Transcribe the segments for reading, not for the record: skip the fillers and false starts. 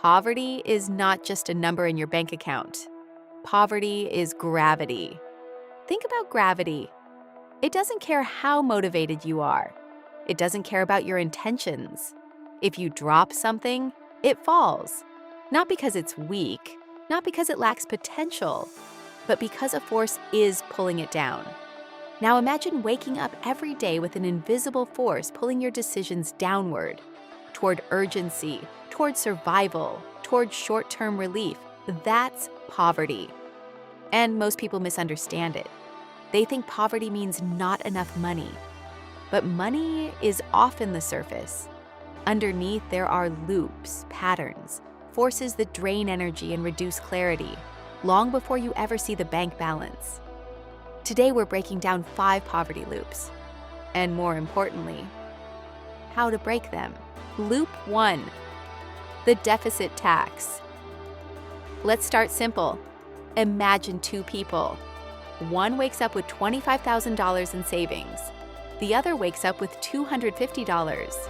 Poverty is not just a number in your bank account. Poverty is gravity. Think about gravity. It doesn't care how motivated you are. It doesn't care about your intentions. If you drop something, it falls. Not because it's weak, not because it lacks potential, but because a force is pulling it down. Now imagine waking up every day with an invisible force pulling your decisions downward, toward urgency, toward survival, toward short-term relief. That's poverty. And most people misunderstand it. They think poverty means not enough money. But money is often the surface. Underneath, there are loops, patterns, forces that drain energy and reduce clarity, long before you ever see the bank balance. Today, we're breaking down 5 poverty loops. And more importantly, how to break them. Loop 1, the deficit tax. Let's start simple. Imagine 2 people. One wakes up with $25,000 in savings. The other wakes up with $250.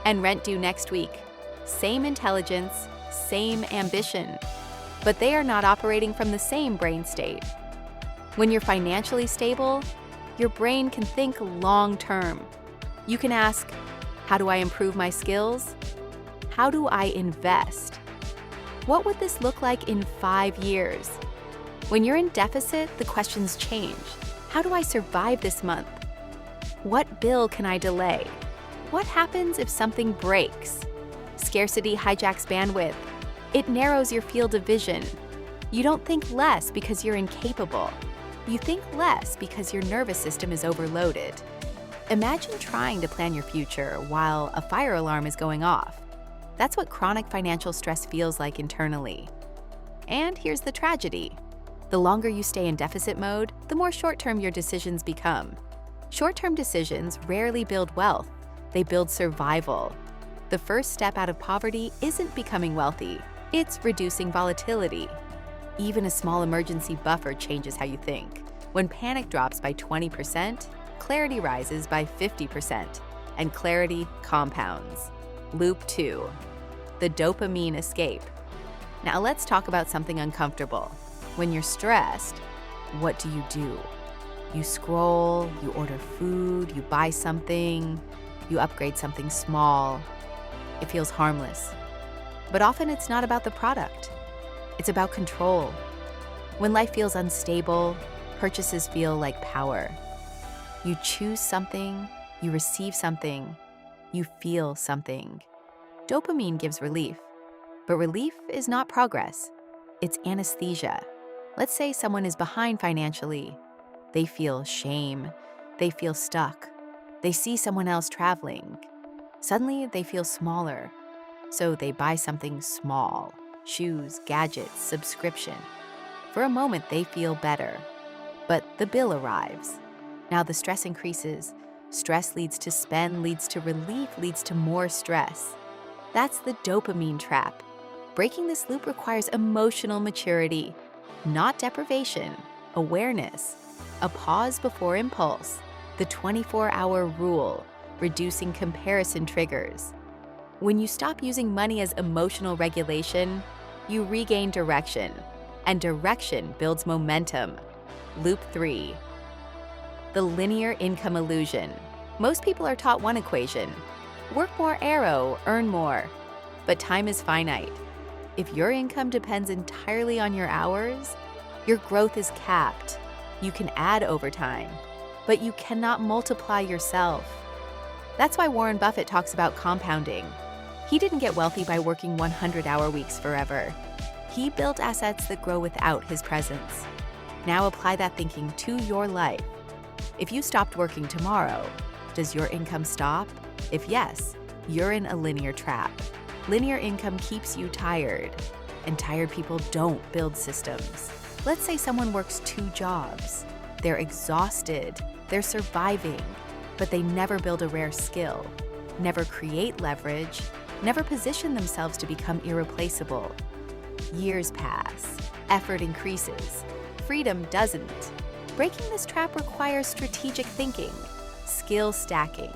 And rent due next week. Same intelligence, same ambition. But they are not operating from the same brain state. When you're financially stable, your brain can think long-term. You can ask, how do I improve my skills? How do I invest? What would this look like in 5 years? When you're in deficit, the questions change. How do I survive this month? What bill can I delay? What happens if something breaks? Scarcity hijacks bandwidth. It narrows your field of vision. You don't think less because you're incapable. You think less because your nervous system is overloaded. Imagine trying to plan your future while a fire alarm is going off. That's what chronic financial stress feels like internally. And here's the tragedy. The longer you stay in deficit mode, the more short-term your decisions become. Short-term decisions rarely build wealth. They build survival. The first step out of poverty isn't becoming wealthy. It's reducing volatility. Even a small emergency buffer changes how you think. When panic drops by 20%, clarity rises by 50%, and clarity compounds. Loop 2, the dopamine escape. Now let's talk about something uncomfortable. When you're stressed, what do? You scroll, you order food, you buy something, you upgrade something small. It feels harmless. But often it's not about the product. It's about control. When life feels unstable, purchases feel like power. You choose something, you receive something, you feel something. Dopamine gives relief, but relief is not progress. It's anesthesia. Let's say someone is behind financially. They feel shame. They feel stuck. They see someone else traveling. Suddenly, they feel smaller. So they buy something small. Shoes, gadgets, subscription. For a moment, they feel better. But the bill arrives. Now the stress increases. Stress leads to spend, leads to relief, leads to more stress. That's the dopamine trap. Breaking this loop requires emotional maturity, not deprivation, awareness, a pause before impulse, the 24-hour rule, reducing comparison triggers. When you stop using money as emotional regulation, you regain direction, and direction builds momentum. Loop 3, the linear income illusion. Most people are taught one equation: work more arrow, earn more. But time is finite. If your income depends entirely on your hours, your growth is capped. You can add overtime, but you cannot multiply yourself. That's why Warren Buffett talks about compounding. He didn't get wealthy by working 100-hour weeks forever. He built assets that grow without his presence. Now apply that thinking to your life. If you stopped working tomorrow, does your income stop? If yes, you're in a linear trap. Linear income keeps you tired, and tired people don't build systems. Let's say someone works 2 jobs. They're exhausted, they're surviving, but they never build a rare skill, never create leverage, never position themselves to become irreplaceable. Years pass, effort increases, freedom doesn't. Breaking this trap requires strategic thinking, skill stacking.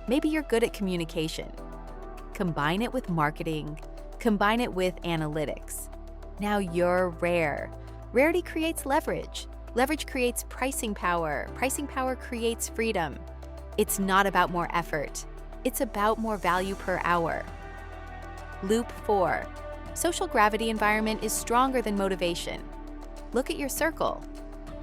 Maybe you're good at communication. Combine it with marketing, Combine it with analytics. Now you're rare. Rarity creates leverage. Leverage creates pricing power. Pricing power creates freedom. It's not about more effort. It's about more value per hour. Loop 4. Social gravity environment is stronger than motivation. Look at your circle.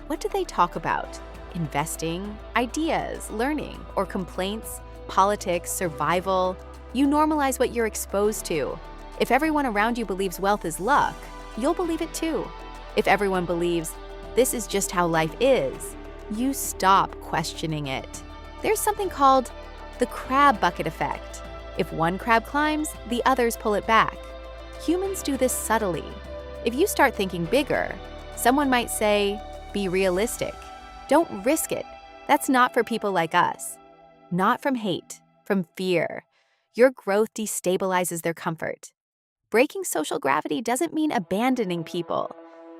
What do they talk about? Investing, ideas, learning, or complaints, politics, survival? You normalize what you're exposed to. If everyone around you believes wealth is luck, you'll believe it too. If everyone believes this is just how life is, you stop questioning it. There's something called the crab bucket effect. If one crab climbs, the others pull it back. Humans do this subtly. If you start thinking bigger, someone might say, be realistic. Don't risk it. That's not for people like us. Not from hate, from fear. Your growth destabilizes their comfort. Breaking social gravity doesn't mean abandoning people.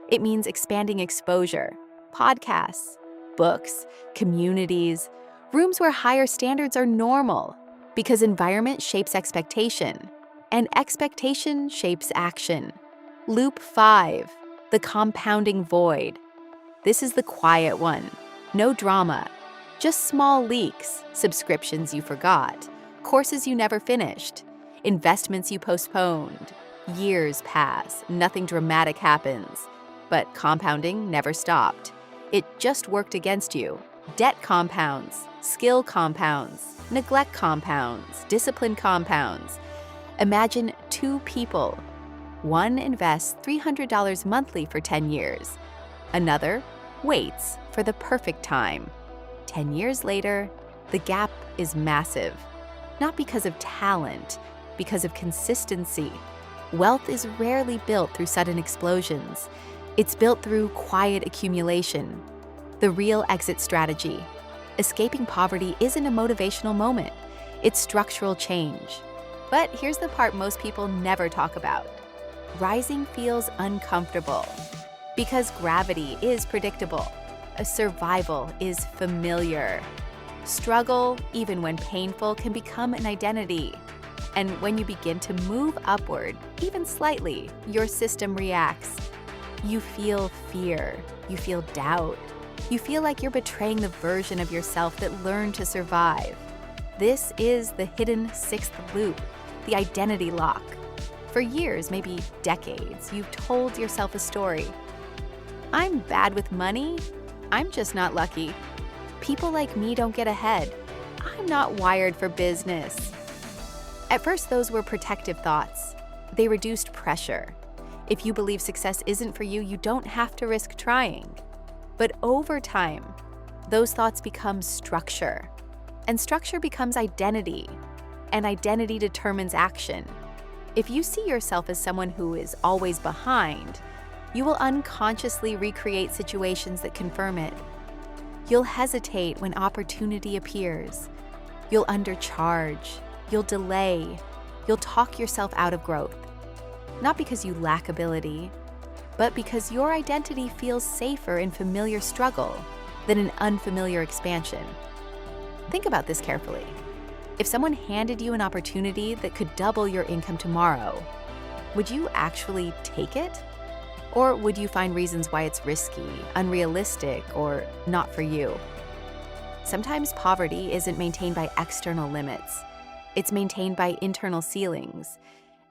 It means expanding exposure, podcasts, books, communities, rooms where higher standards are normal, because environment shapes expectation, and expectation shapes action. Loop 5, the compounding void. This is the quiet one. No drama, just small leaks, subscriptions you forgot, courses you never finished, investments you postponed. Years pass, nothing dramatic happens, but compounding never stopped. It just worked against you. Debt compounds, skill compounds, neglect compounds, discipline compounds. Imagine two people. One invests $300 monthly for 10 years. Another waits for the perfect time. 10 years later, the gap is massive. Not because of talent, because of consistency. Wealth is rarely built through sudden explosions. It's built through quiet accumulation. The real exit strategy. Escaping poverty isn't a motivational moment. It's structural change. But here's the part most people never talk about. Rising feels uncomfortable because gravity is predictable. A survival is familiar. Struggle, even when painful, can become an identity. And when you begin to move upward, even slightly, your system reacts. You feel fear. You feel doubt. You feel like you're betraying the version of yourself that learned to survive. This is the hidden sixth loop, the identity lock. For years, maybe decades, you've told yourself a story. I'm bad with money. I'm just not lucky. People like me don't get ahead. I'm not wired for business. At first, those were protective thoughts. They reduced pressure. If you believe success isn't for you, you don't have to risk trying. But over time, those thoughts become structure. And structure becomes identity. And identity determines action. If you see yourself as someone who is always behind, you will unconsciously recreate situations that confirm it. You'll hesitate when opportunity appears. You'll undercharge. You'll delay. You'll talk yourself out of growth. Not because you lack ability, but because your identity feels safer in familiar struggle than in unfamiliar expansion. Think about this carefully. If someone handed you an opportunity that could double your income tomorrow, would you actually take it? Or would you find reasons why it's risky, unrealistic, or not for you? Sometimes poverty isn't maintained by external limits. It's maintained by internal ceilings.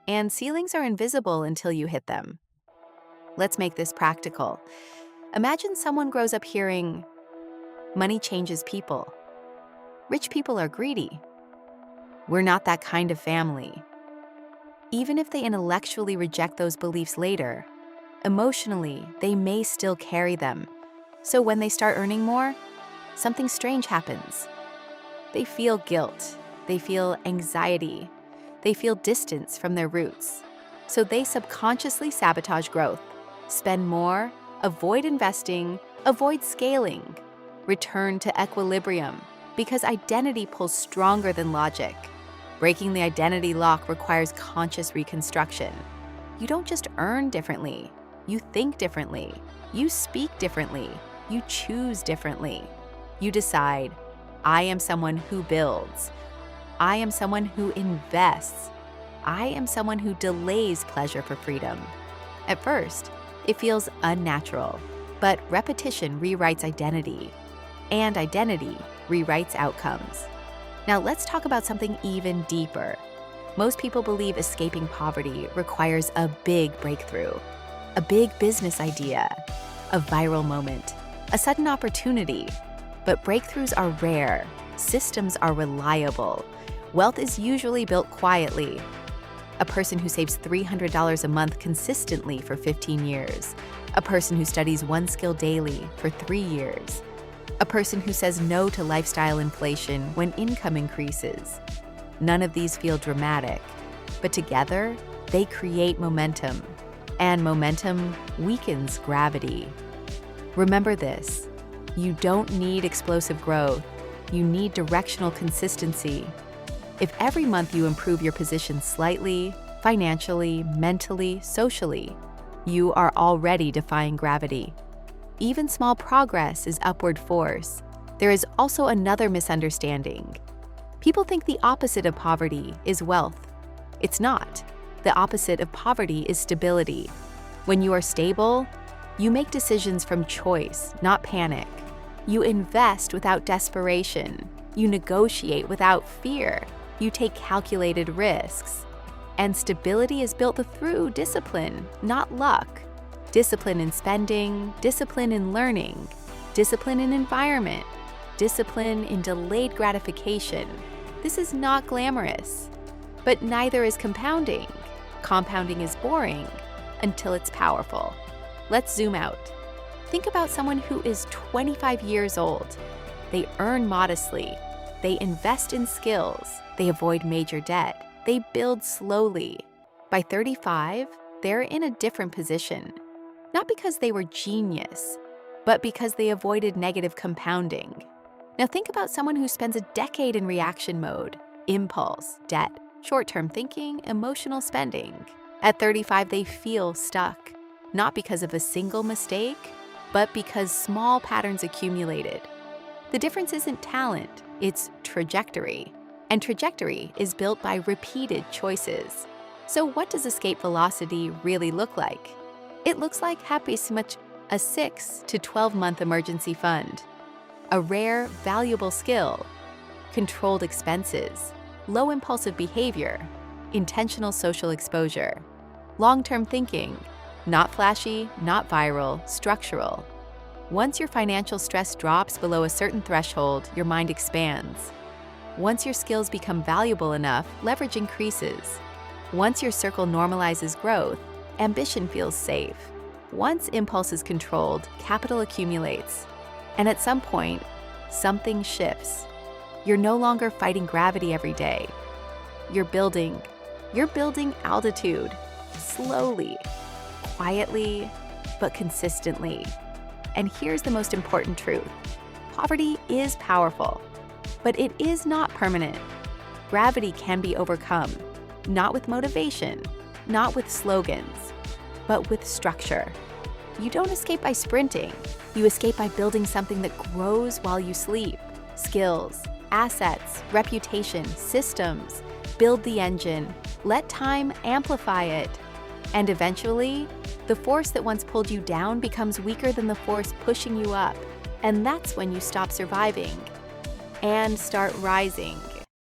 And ceilings are invisible until you hit them. Let's make this practical. Imagine someone grows up hearing, money changes people. Rich people are greedy. We're not that kind of family. Even if they intellectually reject those beliefs later, emotionally, they may still carry them. So when they start earning more, something strange happens. They feel guilt. They feel anxiety. They feel distance from their roots. So they subconsciously sabotage growth, spend more, avoid investing, avoid scaling, return to equilibrium, because identity pulls stronger than logic. Breaking the identity lock requires conscious reconstruction. You don't just earn differently. You think differently. You speak differently. You choose differently. You decide, I am someone who builds. I am someone who invests. I am someone who delays pleasure for freedom. At first, it feels unnatural, but repetition rewrites identity, and identity rewrites outcomes. Now let's talk about something even deeper. Most people believe escaping poverty requires a big breakthrough, a big business idea, a viral moment, a sudden opportunity. But breakthroughs are rare, systems are reliable, wealth is usually built quietly. A person who saves $300 a month consistently for 15 years, a person who studies one skill daily for 3 years, a person who says no to lifestyle inflation when income increases. None of these feel dramatic, but together, they create momentum, and momentum weakens gravity. Remember this, you don't need explosive growth, you need directional consistency. If every month you improve your position slightly, financially, mentally, socially, you are already defying gravity. Even small progress is upward force. There is also another misunderstanding. People think the opposite of poverty is wealth. It's not. The opposite of poverty is stability. When you are stable, you make decisions from choice, not panic. You invest without desperation. You negotiate without fear. You take calculated risks. And stability is built through discipline, not luck. Discipline in spending, discipline in learning, discipline in environment, discipline in delayed gratification. This is not glamorous, but neither is compounding. Compounding is boring until it's powerful. Let's zoom out. Think about someone who is 25 years old. They earn modestly. They invest in skills. They avoid major debt. They build slowly. By 35, they're in a different position. Not because they were genius, but because they avoided negative compounding. Now think about someone who spends a decade in reaction mode, impulse, debt, short-term thinking, emotional spending. At 35, they feel stuck, not because of a single mistake, but because small patterns accumulated. The difference isn't talent, it's trajectory. And trajectory is built by repeated choices. So what does escape velocity really look like? It looks like a 6 to 12-month emergency fund, a rare, valuable skill, controlled expenses, low impulsive behavior, intentional social exposure, long-term thinking, not flashy, not viral, structural. Once your financial stress drops below a certain threshold, your mind expands. Once your skills become valuable enough, leverage increases. Once your circle normalizes growth, ambition feels safe. Once impulse is controlled, capital accumulates. And at some point, something shifts. You're no longer fighting gravity every day. You're building altitude, slowly, quietly, but consistently. And here's the most important truth. Poverty is powerful, but it is not permanent. Gravity can be overcome, not with motivation, not with slogans, but with structure. You don't escape by sprinting. You escape by building something that grows while you sleep. Skills, assets, reputation, systems. Build the engine. Let time amplify it. And eventually, the force that once pulled you down becomes weaker than the force pushing you up. And that's when you stop surviving and start rising.